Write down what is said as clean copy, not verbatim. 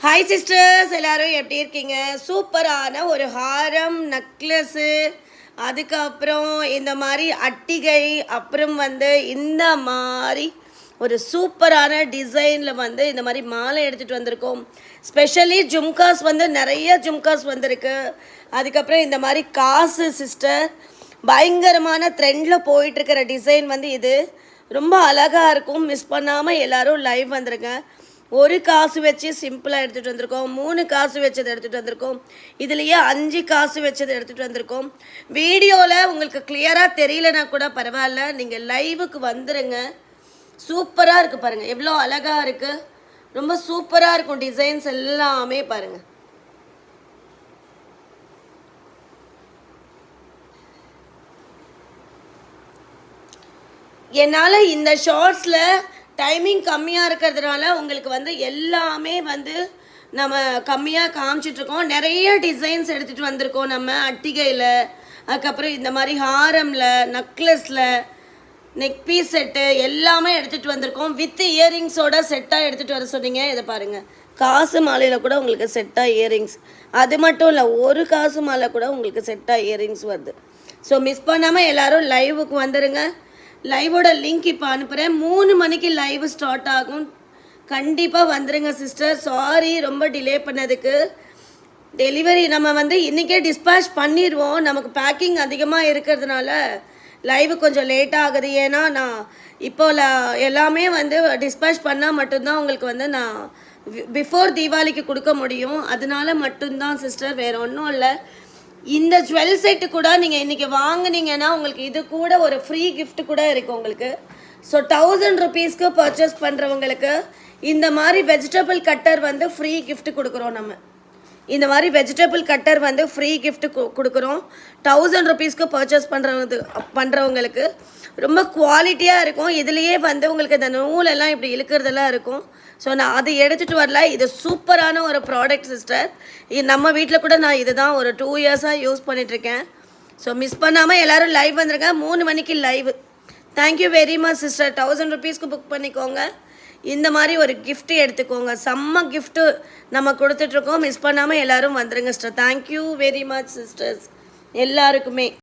Hi sisters, எல்லாரும் எப்படி இருக்கீங்க? சூப்பரான ஒரு ஹாரம், நக்லஸ்ஸு, அதுக்கப்புறம் இந்த மாதிரி அட்டிகை, அப்புறம் இந்த மாதிரி ஒரு சூப்பரான டிசைனில் இந்த மாதிரி மாலை எடுத்துகிட்டு வந்திருக்கோம். ஸ்பெஷலி ஜும்காஸ் நிறைய ஜும்காஸ் வந்திருக்கு. அதுக்கப்புறம் இந்த மாதிரி காசு சிஸ்டர், பயங்கரமான ட்ரெண்டில் போயிட்டுருக்கிற டிசைன் இது ரொம்ப அழகாக இருக்கும். மிஸ் பண்ணாமல் எல்லோரும் லைவ் வந்துருங்க. ஒரு காசு வச்சு சிம்பிளாக எடுத்துகிட்டு வந்திருக்கோம். 3 காசு வச்சது எடுத்துகிட்டு வந்திருக்கோம். இதுலேயே 5 காசு வச்சது எடுத்துகிட்டு வந்திருக்கோம். வீடியோவில் உங்களுக்கு கிளியராக தெரியலனா கூட பரவாயில்ல, நீங்கள் லைவுக்கு வந்துடுங்க. சூப்பராக இருக்குது பாருங்கள், எவ்வளோ அழகாக இருக்குது. ரொம்ப சூப்பராக இருக்கும் டிசைன்ஸ் எல்லாமே பாருங்கள். என்னால் இந்த ஷார்ட்ஸில் டைமிங் கம்மியாக இருக்கிறதுனால உங்களுக்கு எல்லாமே நம்ம கம்மியாக காமிச்சிட்ருக்கோம். நிறைய டிசைன்ஸ் எடுத்துகிட்டு வந்திருக்கோம் நம்ம அட்டிகையில், அதுக்கப்புறம் இந்த மாதிரி ஹாரமில், நக்லஸில், நெக் பீஸ் செட்டு எல்லாமே எடுத்துகிட்டு வந்திருக்கோம். வித் இயரிங்ஸோட செட்டாக எடுத்துகிட்டு வர சொன்னீங்க. இதை பாருங்கள், காசு மாலையில் கூட உங்களுக்கு செட்டாக இயரிங்ஸ். அது மட்டும் இல்லை, ஒரு காசு மாலை கூட உங்களுக்கு செட்டாக இயரிங்ஸ் வருது. ஸோ மிஸ் பண்ணாமல் எல்லோரும் லைவுக்கு வந்துடுங்க. லைவோட லிங்க் இப்போ அனுப்புகிறேன். 3 மணிக்கு லைவ் ஸ்டார்ட் ஆகும். கண்டிப்பாக வந்துடுங்க சிஸ்டர். சாரி ரொம்ப டிலே பண்ணதுக்கு. டெலிவரி நம்ம இன்றைக்கே டிஸ்பேச் பண்ணிடுவோம். நமக்கு பேக்கிங் அதிகமாக இருக்கிறதுனால லைவு கொஞ்சம் லேட்டாக ஆகுது. ஏன்னா நான் இப்போ எல்லாமே டிஸ்பேச் பண்ணால் மட்டும்தான் உங்களுக்கு நான் பிஃபோர் தீபாவளிக்கு கொடுக்க முடியும். அதனால மட்டும்தான் சிஸ்டர், வேறு ஒன்றும் இல்லை. இந்த ஜுவல் செட்டு கூட நீங்கள் இன்றைக்கி வாங்கினீங்கன்னா உங்களுக்கு இது கூட ஒரு ஃப்ரீ கிஃப்ட் கூட இருக்குது உங்களுக்கு. ஸோ 1000 ருபீஸ்க்கு பர்ச்சேஸ் பண்ணுறவங்களுக்கு இந்த மாதிரி வெஜிடபிள் கட்டர் ஃப்ரீ கிஃப்ட் கொடுக்குறோம். நம்ம இந்த மாதிரி வெஜிடபிள் கட்டர் ஃப்ரீ கிஃப்ட் கொடுக்குறோம். 1000 ருபீஸ்க்கு பர்ச்சேஸ் பண்ணுறவங்களுக்கு ரொம்ப குவாலிட்டியாக இருக்கும். இதுலேயே உங்களுக்கு இந்த நூலெல்லாம் இப்படி இழுக்கிறதெல்லாம் இருக்கும். ஸோ நான் அதை எடுத்துகிட்டு வரல. இது சூப்பரான ஒரு ப்ராடக்ட் சிஸ்டர். நம்ம வீட்டில் கூட நான் இது தான் ஒரு 2 இயர்ஸாக யூஸ் பண்ணிகிட்ருக்கேன். ஸோ மிஸ் பண்ணாமல் எல்லோரும் லைவ் வந்துருங்க. 3 மணிக்கு live. Thank you very much sister. 1000 ருபீஸ்க்கு புக் பண்ணிக்கோங்க. இந்த மாதிரி ஒரு கிஃப்ட் எடுத்துக்கோங்க. செம்ம கிஃப்ட்டு நம்ம கொடுத்துட்ருக்கோம். மிஸ் பண்ணாமல் எல்லோரும் வந்துடுங்க sister. Thank you very much sisters எல்லாருக்குமே.